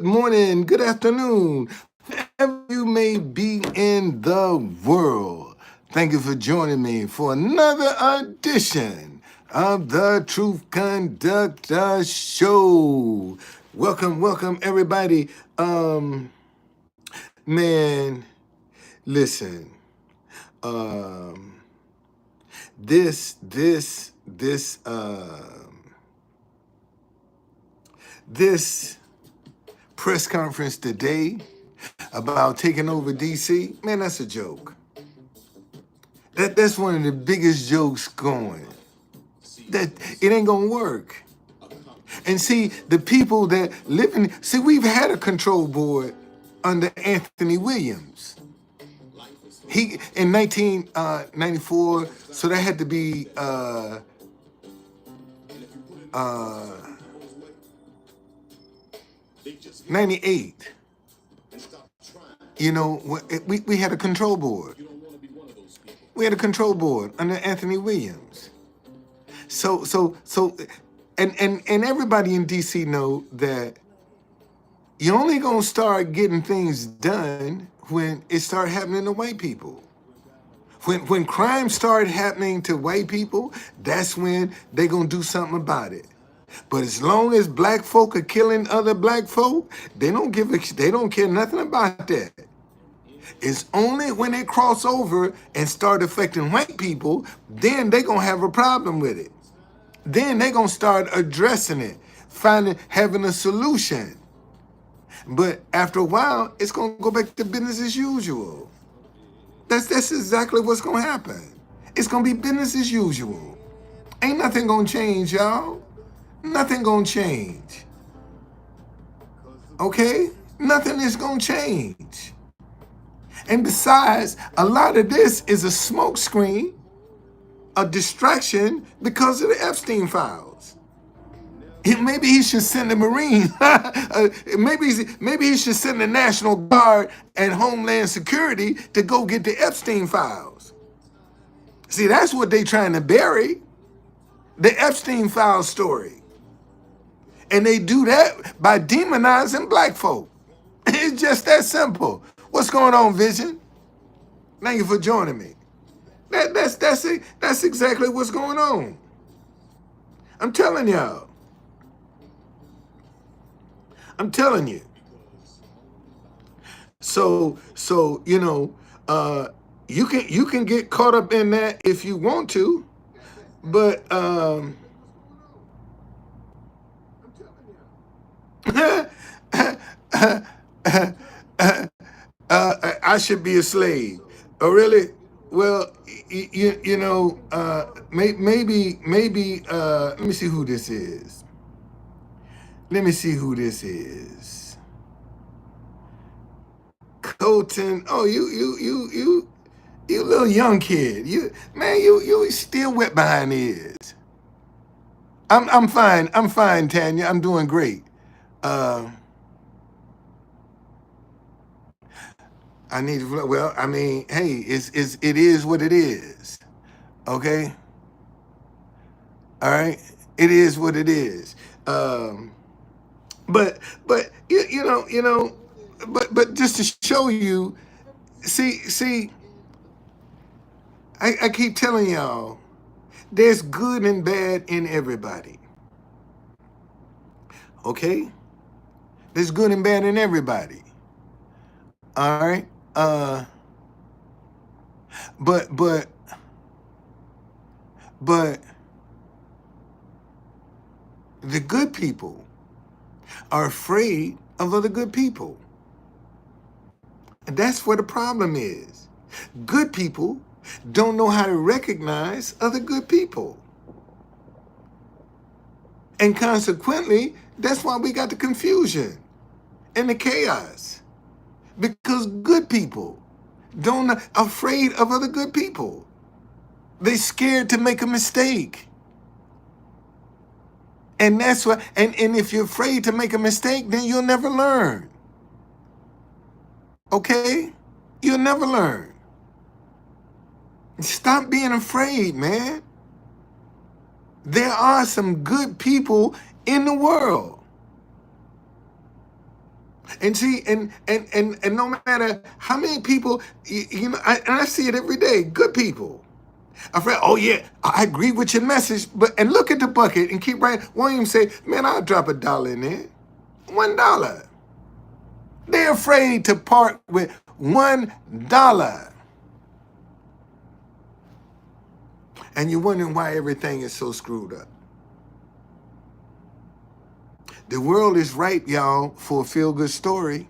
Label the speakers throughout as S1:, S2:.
S1: morning, good afternoon, wherever you may be in the world. Thank you for joining me for another edition of the Truth Conductor Show. Welcome, everybody. Man, listen. Um, this press conference today about taking over DC, man, that's a joke. That's one of the biggest jokes going. That it ain't gonna work. And see, the people that live in we've had a control board under Anthony Williams. He in 1994, so that had to be uh 98. You know, we had a control board. We had a control board under Anthony Williams. So and everybody in DC know that you're only gonna start getting things done when it start happening to white people. When crime start happening to white people, that's when they gonna do something about it. But as long as black folk are killing other black folk, they don't care nothing about that. It's only when they cross over and start affecting white people, then they gonna have a problem with it. Then they gonna start addressing it, having a solution. But after a while, it's gonna go back to business as usual. That's exactly what's gonna happen. It's gonna be business as usual. Ain't nothing gonna change, y'all. Nothing gonna change. Okay? Nothing is gonna change. And besides, a lot of this is a smokescreen, a distraction because of the Epstein files. Maybe he should send the Marines. Maybe he should send the National Guard and Homeland Security to go get the Epstein files. See, that's what they trying to bury, the Epstein file story. And they do that by demonizing black folk. It's just that simple. What's going on, Vision? Thank you for joining me. That's it. That's exactly what's going on. I'm telling y'all. I'm telling you. So you can get caught up in that if you want to, but I should be a slave. Oh, really? Well, maybe. Let me see who this is. Let me see who this is. Colton. Oh, you little young kid. You still wet behind the ears. I'm fine. I'm fine, Tanya. I'm doing great. Uh, I need to. Well, I mean, hey, it is what it is. Okay. All right. It is what it is. Um, but but just to show you, see, I keep telling y'all, there's good and bad in everybody. Okay. There's good and bad in everybody. All right. But but but the good people are afraid of other good people. And that's where the problem is. Good people don't know how to recognize other good people. And consequently, that's why we got the confusion and the chaos. Because good people don't afraid of other good people. They scared to make a mistake. And that's why, and if you're afraid to make a mistake, then you'll never learn. Okay? You'll never learn. Stop being afraid, man. There are some good people in the world. And see, and no matter how many people, and I see it every day, good people. A friend, oh yeah, I agree with your message, and look at the bucket and keep writing. Won't even say, man, I'll drop $1 in there. $1. They're afraid to part with $1. And you're wondering why everything is so screwed up. The world is ripe, y'all, for a feel-good story.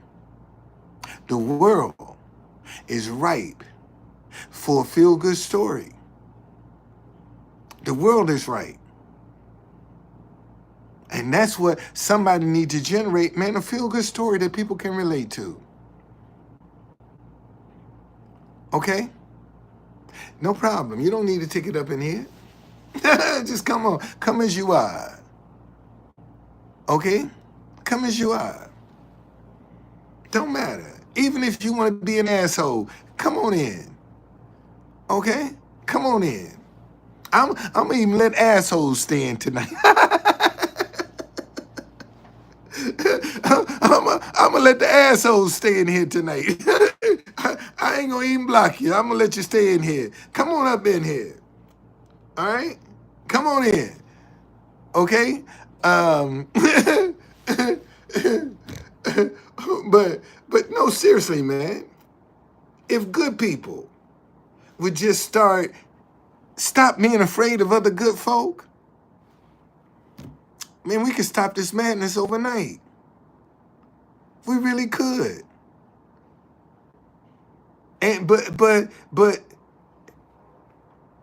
S1: The world is ripe for a feel-good story. The world is ripe. And that's what somebody needs to generate, man, a feel-good story that people can relate to. Okay? No problem. You don't need to take it up in here. Just come on. Come as you are. Okay? Come as you are. Don't matter. Even if you want to be an asshole, come on in. Okay? Come on in. I'm gonna even let assholes stay in tonight. I'm gonna let the assholes stay in here tonight. I ain't gonna even block you. I'm gonna let you stay in here. Come on up in here. All right? Come on in. Okay? But no, seriously, man. If good people would just stop being afraid of other good folk, man, we could stop this madness overnight. We really could. And but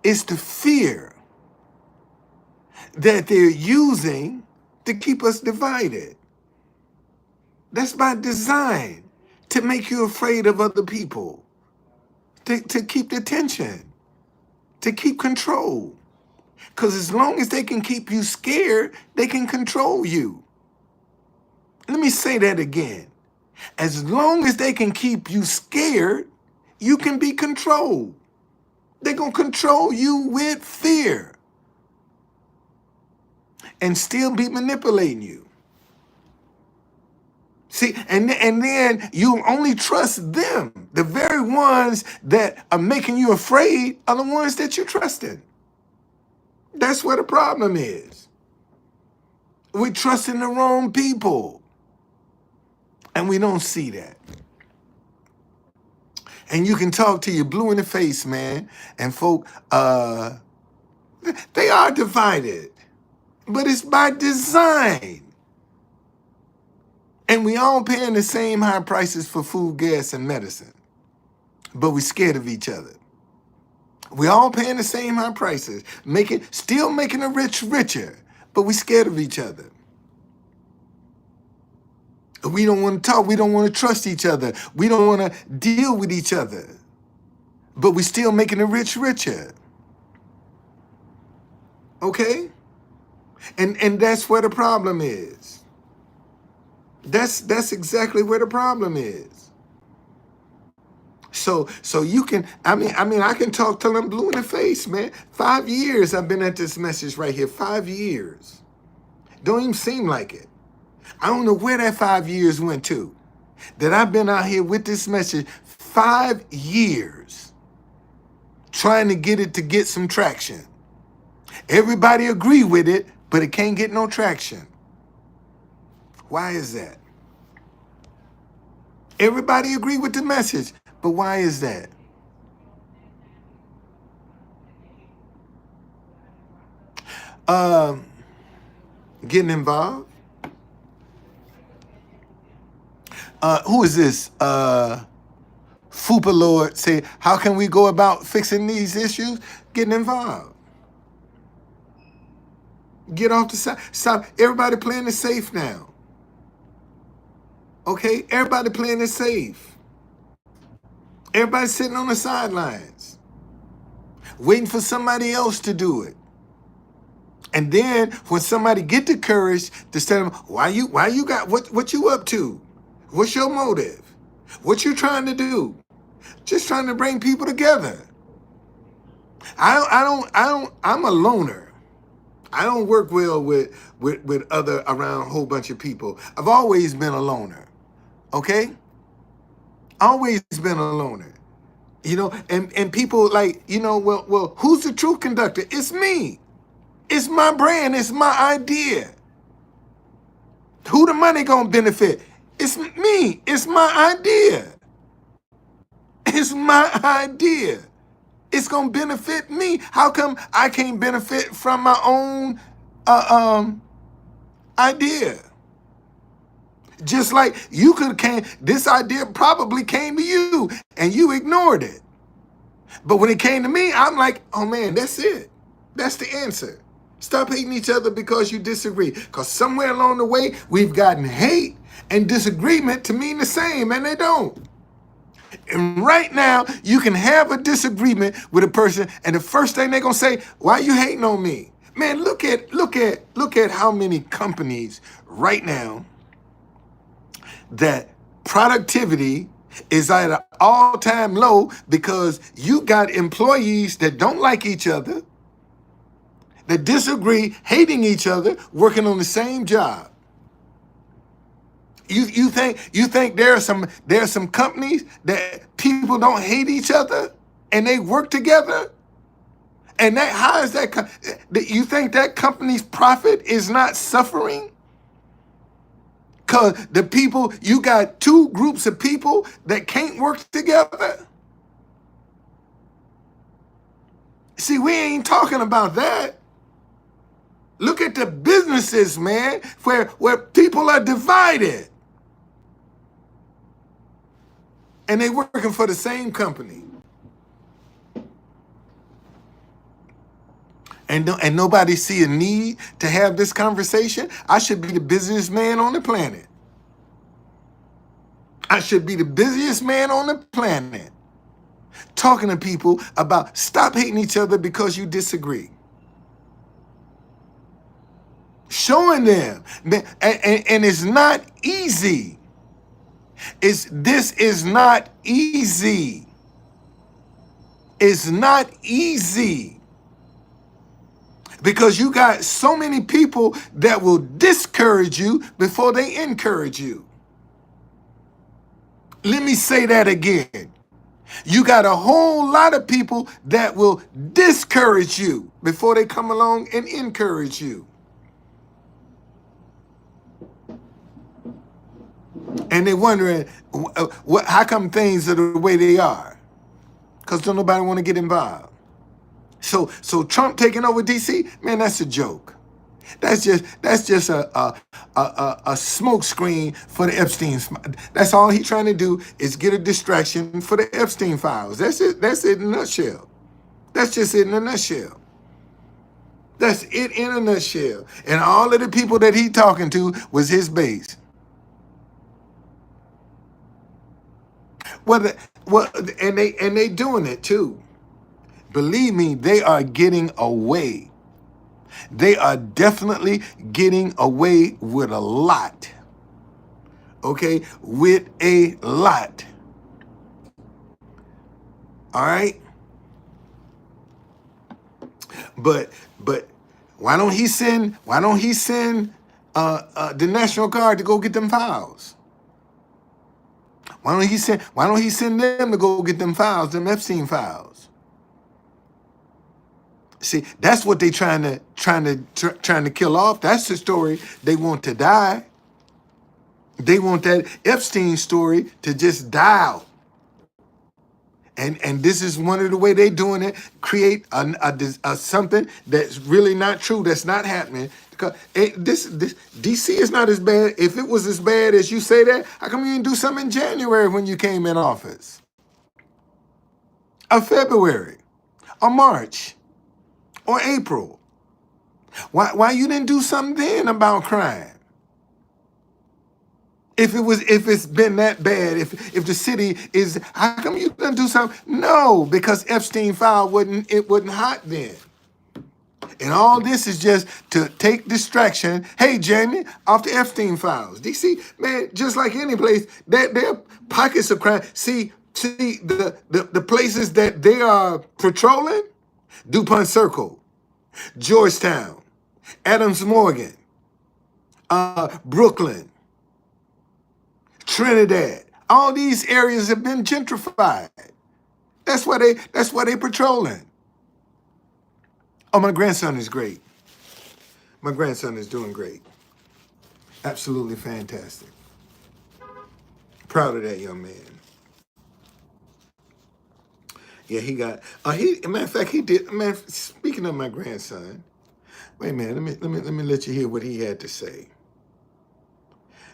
S1: it's the fear that they're using to keep us divided. That's by design, to make you afraid of other people, to keep the tension, to keep control. Because as long as they can keep you scared, they can control you. Let me say that again. As long as they can keep you scared, you can be controlled. They're going to control you with fear and still be manipulating you. See, and then you only trust them. The very ones that are making you afraid are the ones that you trust in. That's where the problem is. We're trusting the wrong people. And we don't see that. And you can talk to you blue in the face, man. And folk, they are divided. But it's by design. And we all paying the same high prices for food, gas, and medicine. But we're scared of each other. We all paying the same high prices, still making the rich richer, but we're scared of each other. We don't want to talk. We don't want to trust each other. We don't want to deal with each other. But we're still making the rich richer. Okay? And that's where the problem is. That's exactly where the problem is. So you can, I can talk till I'm blue in the face, man. 5 years I've been at this message right here. 5 years. Don't even seem like it. I don't know where that 5 years went to. That I've been out here with this message 5 years trying to get some traction. Everybody agree with it, but it can't get no traction. Why is that? Everybody agree with the message, but why is that? Getting involved. Who is this? Fupa Lord say, how can we go about fixing these issues? Getting involved. Get off the side. Stop. Everybody playing it safe now. Okay? Everybody playing it safe. Everybody sitting on the sidelines, waiting for somebody else to do it. And then when somebody get the courage to tell them, why you got, what you up to? What's your motive? What you trying to do? Just trying to bring people together. I'm a loner. I don't work well with other around a whole bunch of people. I've always been a loner. Okay? Always been a loner. And people like, well, who's the truth conductor? It's me. It's my brand. It's my idea. Who the money gonna benefit? It's me. It's my idea. It's my idea. It's gonna benefit me. How come I can't benefit from my own idea? Just like you this idea probably came to you and you ignored it. But when it came to me, I'm like, oh man, that's it. That's the answer. Stop hating each other because you disagree. Because somewhere along the way, we've gotten hate and disagreement to mean the same, and they don't. And right now, you can have a disagreement with a person, and the first thing they're gonna say, "Why are you hating on me?" Man, look at how many companies right now that productivity is at an all-time low because you got employees that don't like each other, that disagree, hating each other, working on the same job. You think there are some companies that people don't hate each other and they work together? And how is that? You think that company's profit is not suffering? Because you got two groups of people that can't work together. See, we ain't talking about that. Look at the businesses, man, where people are divided. And they working for the same company. And nobody see a need to have this conversation. I should be the busiest man on the planet. I should be the busiest man on the planet. Talking to people about stop hating each other because you disagree. Showing them. And it's not easy. This is not easy. It's not easy. Because you got so many people that will discourage you before they encourage you. Let me say that again. You got a whole lot of people that will discourage you before they come along and encourage you. And they're wondering, how come things are the way they are? Because don't nobody want to get involved. So Trump taking over DC, man, that's a joke. That's just a smoke screen for the Epstein. That's all he's trying to do is get a distraction for the Epstein files. That's it. That's it in a nutshell. That's just it in a nutshell. That's it in a nutshell. And all of the people that he talking to was his base. And they doing it too. Believe me, they are getting away. They are definitely getting away with a lot. Okay? With a lot. All right? But why don't he send the National Guard to go get them files? Why don't he send them to go get them files, them Epstein files? See, that's what they trying to kill off. That's the story they want to die. They want that Epstein story to just die out. And this is one of the way they doing it. Create a something that's really not true. That's not happening. Because this DC is not as bad. If it was as bad as you say that, how come you didn't do something in January when you came in office? Or February? Or March? Or April? Why you didn't do something then about crime? If it's been that bad, if the city is, how come you didn't do something? No, because Epstein file wasn't hot then. And all this is just to take distraction. Hey, Jamie, off the Epstein files. DC, man, just like any place, there are pockets of crime. See the places that they are patrolling: DuPont Circle, Georgetown, Adams Morgan, Brooklyn, Trinidad. All these areas have been gentrified. That's why they patrolling. Oh, my grandson is great. My grandson is doing great. Absolutely fantastic. Proud of that young man. Yeah, he got. Matter of fact, he did. Man, speaking of my grandson, wait a minute. Let me let you hear what he had to say.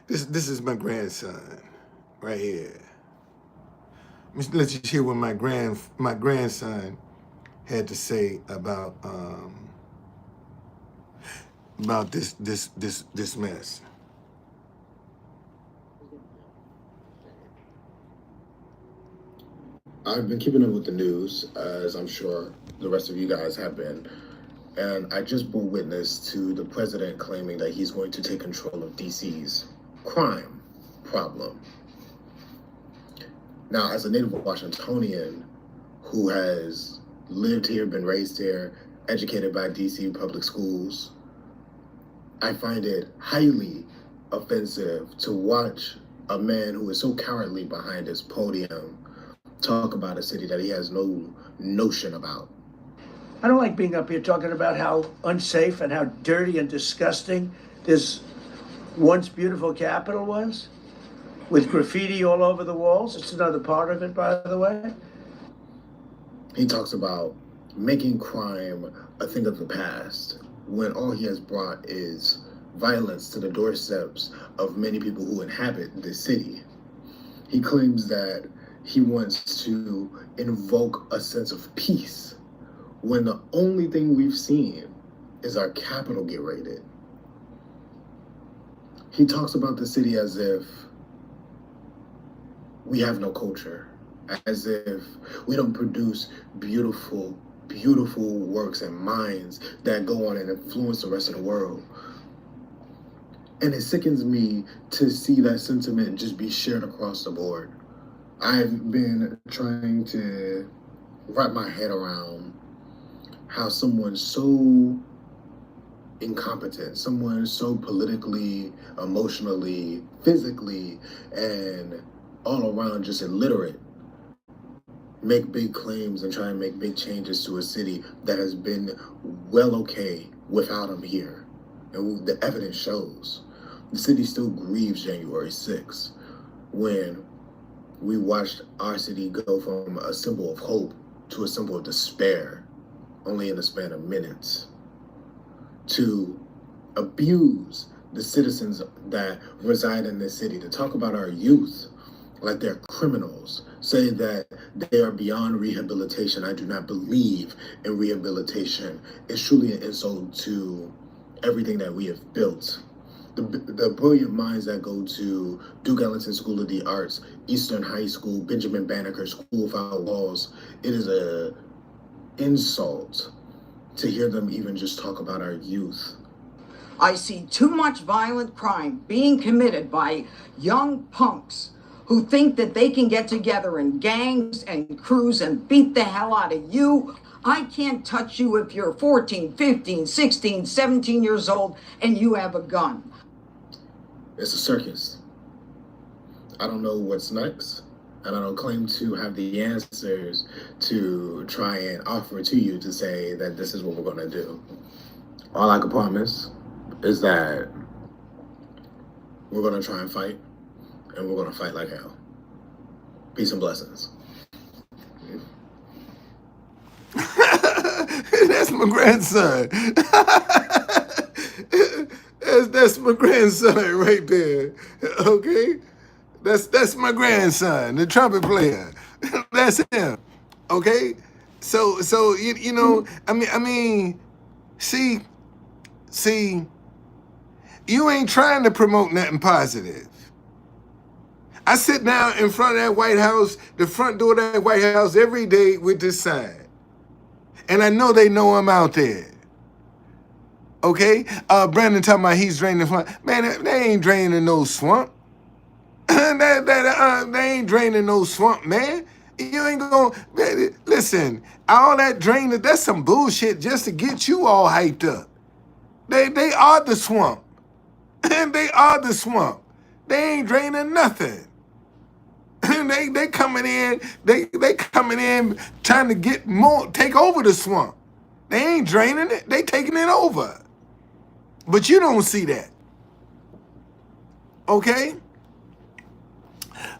S1: This is my grandson, right here. Let me let you hear what my grandson had to say about this mess.
S2: I've been keeping up with the news, as I'm sure the rest of you guys have been, and I just bore witness to the president claiming that he's going to take control of DC's crime problem. Now, as a native Washingtonian who has lived here, been raised here, educated by DC public schools, I find it highly offensive to watch a man who is so cowardly behind his podium talk about a city that he has no notion about.
S3: I don't like being up here talking about how unsafe and how dirty and disgusting this once beautiful capital was, with graffiti all over the walls. It's another part of it, by the way.
S2: He talks about making crime a thing of the past when all he has brought is violence to the doorsteps of many people who inhabit this city. He claims that he wants to invoke a sense of peace when the only thing we've seen is our capital get raided. He talks about the city as if we have no culture, as if we don't produce beautiful, beautiful works and minds that go on and influence the rest of the world. And it sickens me to see that sentiment just be shared across the board. I've been trying to wrap my head around how someone so incompetent, someone so politically, emotionally, physically, and all around just illiterate, make big claims and try and make big changes to a city that has been well okay without them here. And the evidence shows. The city still grieves January 6th when we watched our city go from a symbol of hope to a symbol of despair, only in the span of minutes, to abuse the citizens that reside in this city, to talk about our youth like they're criminals, say that they are beyond rehabilitation. I do not believe in rehabilitation. It's truly an insult to everything that we have built. The brilliant minds that go to Duke Ellington School of the Arts, Eastern High School, Benjamin Banneker School Without Walls, it is an insult to hear them even just talk about our youth.
S4: I see too much violent crime being committed by young punks who think that they can get together in gangs and crews and beat the hell out of you. I can't touch you if you're 14, 15, 16, 17 years old and you have a gun.
S2: It's a circus. I don't know what's next, and I don't claim to have the answers to try and offer to you to say that this is what we're going to do. All I can promise is that we're going to try and fight, and we're going to fight like hell. Peace and blessings.
S1: That's my grandson. That's my grandson right there. Okay? That's my grandson, the trumpet player. That's him. Okay? So you know, I mean, see, you ain't trying to promote nothing positive. I sit down in front of that White House, the front door of that White House every day with this sign. And I know they know I'm out there. Okay? Brandon talking about he's draining the swamp. Man, they ain't draining no swamp. They ain't draining no swamp, man. You ain't gonna, listen, all that draining, that's some bullshit just to get you all hyped up. They are the swamp. They are the swamp. They ain't draining nothing. they coming in, they coming in trying to get more, take over the swamp. They ain't draining it, they taking it over. But you don't see that. Okay?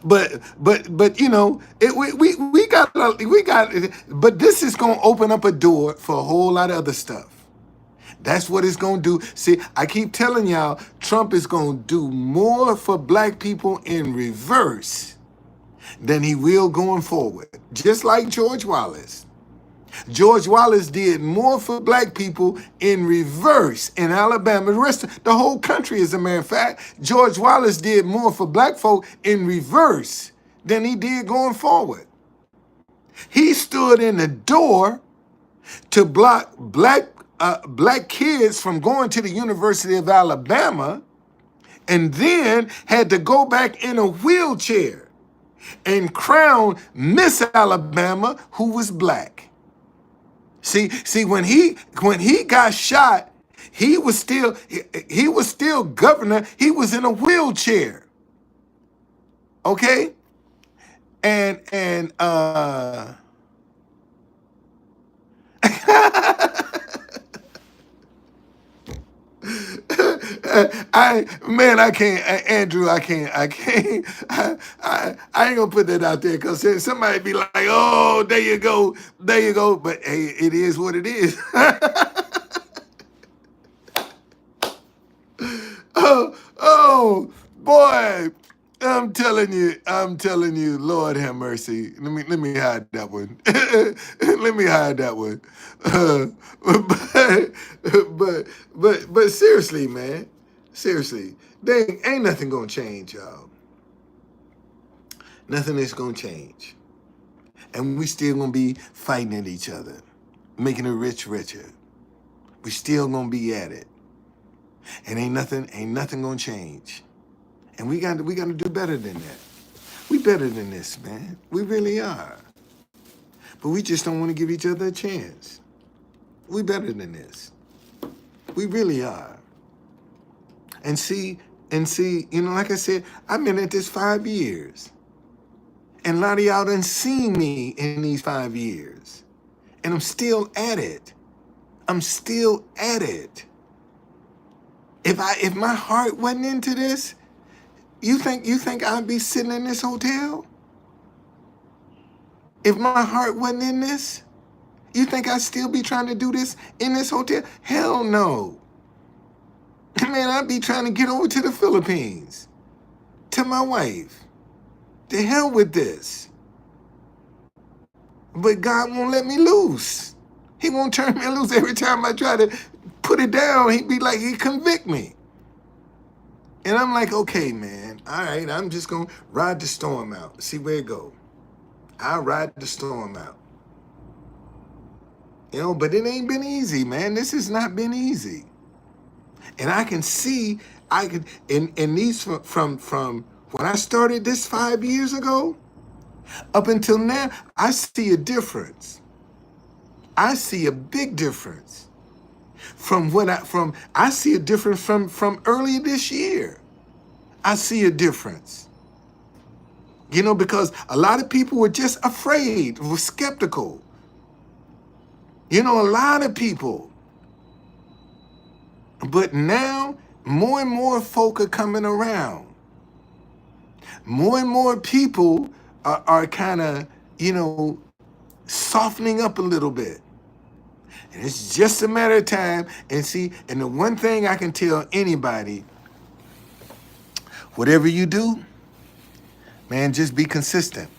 S1: But you know, we got, but this is gonna open up a door for a whole lot of other stuff. That's what it's gonna do. See, I keep telling y'all, Trump is gonna do more for black people in reverse than he will going forward. Just like George Wallace. George Wallace did more for black people in reverse in Alabama. The whole country, as a matter of fact, George Wallace did more for black folk in reverse than he did going forward. He stood in the door to block black kids from going to the University of Alabama, and then had to go back in a wheelchair and crown Miss Alabama, who was black. See, when he got shot, he was still governor. He was in a wheelchair. Okay? And I can't, Andrew, I ain't gonna put that out there because somebody be like, oh, there you go. But hey, it is what it is. oh, boy. I'm telling you, Lord have mercy. Let me hide that one. Let me hide that one. But seriously, man, seriously, ain't nothing gonna change, y'all. Nothing is gonna change, and we still gonna be fighting at each other, making the rich richer. We still gonna be at it, and ain't nothing gonna change. And we got to do better than that. We better than this, man. We really are. But we just don't want to give each other a chance. We better than this. We really are. And see, you know, like I said, I've been at this 5 years. And a lot of y'all done seen me in these 5 years. And I'm still at it. I'm still at it. If my heart wasn't into this, you think I'd be sitting in this hotel? If my heart wasn't in this, you think I'd still be trying to do this in this hotel? Hell no. Man, I'd be trying to get over to the Philippines, to my wife. The hell with this. But God won't let me loose. He won't turn me loose every time I try to put it down. He'd be like, he'd convict me. And I'm like, okay, man, all right, I'm just going to ride the storm out, see where it go. I'll ride the storm out. You know, but it ain't been easy, man. This has not been easy. And I can see, in these, from when I started this 5 years ago, up until now, I see a difference. I see a big difference. I see a difference from earlier this year. I see a difference. You know, because a lot of people were just afraid, were skeptical. You know, a lot of people. But now, more and more folk are coming around. More and more people are kind of, you know, softening up a little bit. And it's just a matter of time. And see, and the one thing I can tell anybody, whatever you do, man, just be consistent.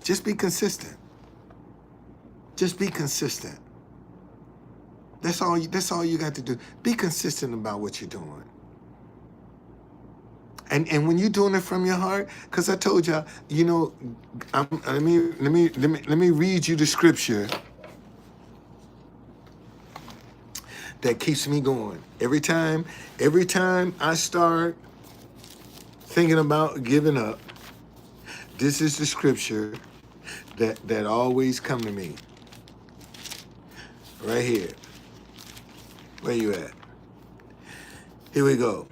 S1: Just be consistent. Just be consistent. That's all you got to do. Be consistent about what you're doing. And when you're doing it from your heart, because I told y'all, you know, let me read you the scripture that keeps me going. Every time I start thinking about giving up, this is the scripture that always come to me. Right here. Where you at? Here we go.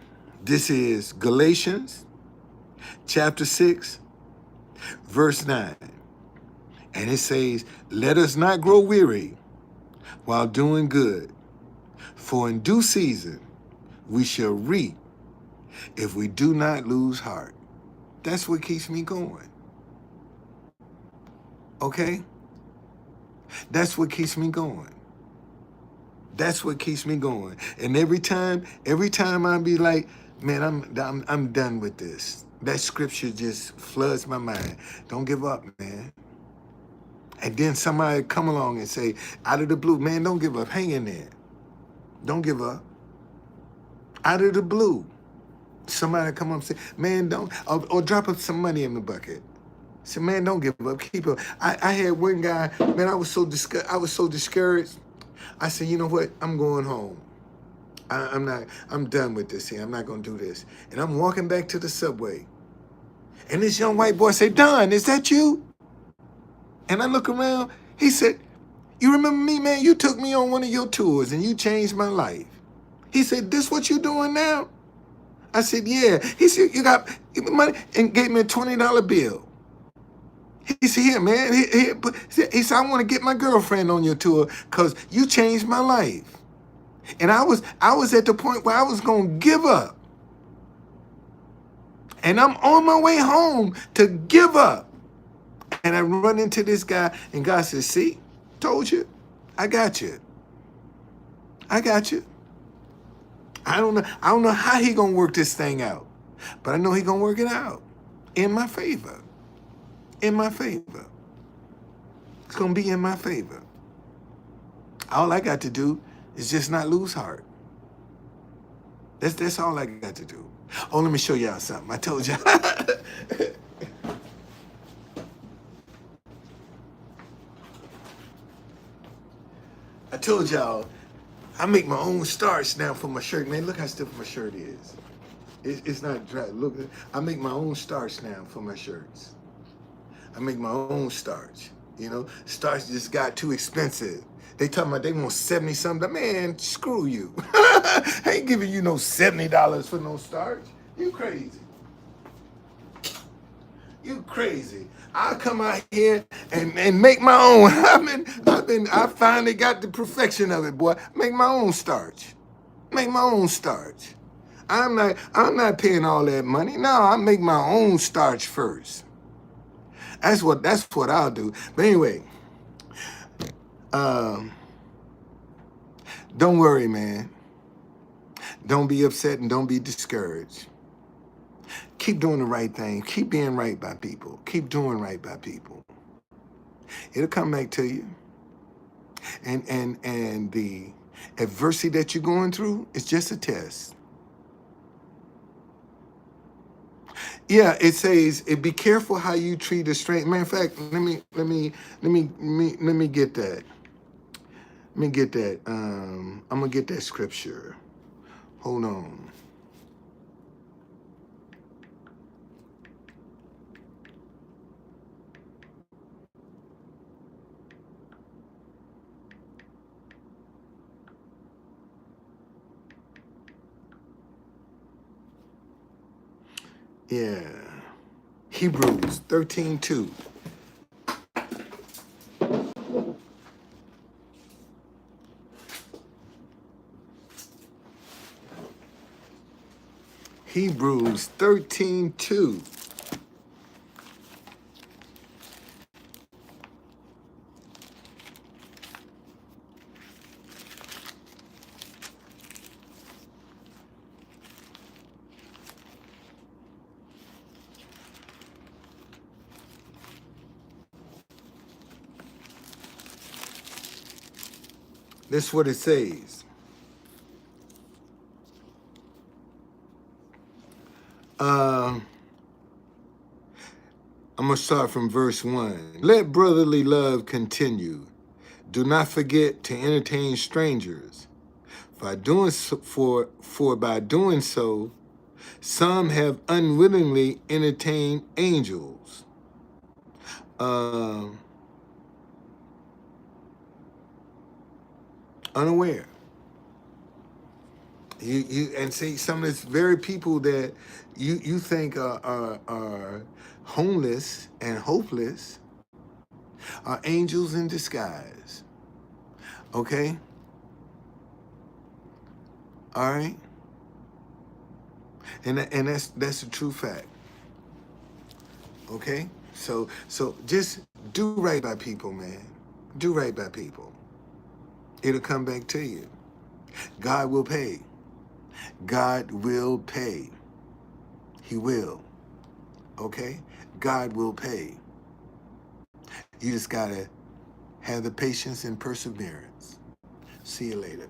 S1: This is Galatians chapter 6, verse 9. And it says, let us not grow weary while doing good, for in due season we shall reap if we do not lose heart. That's what keeps me going. Okay? That's what keeps me going. That's what keeps me going. And every time I be like, man, I'm done with this. That scripture just floods my mind. Don't give up, man. And then somebody come along and say, out of the blue, man, don't give up. Hang in there. Don't give up. Out of the blue. Somebody come up and say, man, don't, or drop up some money in the bucket. Say, man, don't give up. Keep up. I had one guy, man, I was so discouraged. I said, you know what? I'm going home. I'm done with this here. I'm not going to do this. And I'm walking back to the subway. And this young white boy said, Don, is that you? And I look around. He said, you remember me, man? You took me on one of your tours and you changed my life. He said, this what you doing now? I said, yeah. He said, you got money? And gave me a $20 bill. He said, here, man. He said, I want to get my girlfriend on your tour because you changed my life. And I was at the point where I was going to give up. And I'm on my way home to give up. And I run into this guy, and God says, see, told you, I got you. I got you. I don't know how he going to work this thing out, but I know he going to work it out in my favor. In my favor. It's going to be in my favor. All I got to do is just not lose heart. That's all I got to do. Oh, let me show y'all something. I told y'all. I told y'all, I make my own starch now for my shirt. Man, look how stiff my shirt is. It's not dry. Look, I make my own starch now for my shirts. I make my own starch. You know, starch just got too expensive. They talking about they want 70 something. Man, screw you. I ain't giving you no $70 for no starch. You crazy. You crazy. I'll come out here and make my own. I finally got the perfection of it, boy. Make my own starch. Make my own starch. I'm not paying all that money. No, I make my own starch first. That's what I'll do. But anyway, don't worry, man. Don't be upset and don't be discouraged. Keep doing the right thing. Keep being right by people. Keep doing right by people. It'll come back to you. And the adversity that you're going through is just a test. Yeah, it says, be careful how you treat a stranger. Matter of fact, let me get that. Let me get that. I'm gonna get that scripture. Hold on. Yeah. Hebrews 13:2. Hebrews 13:2. This is what it says. I'm going to start from verse 1. Let brotherly love continue. Do not forget to entertain strangers. For by doing so, some have unwittingly entertained angels. Unaware. And see, some of this very people that you think are homeless and hopeless are angels in disguise. Okay? All right? And that's a true fact. Okay? So just do right by people, man. Do right by people. It'll come back to you. God will pay. God will pay. He will. Okay? God will pay. You just gotta have the patience and perseverance. See you later.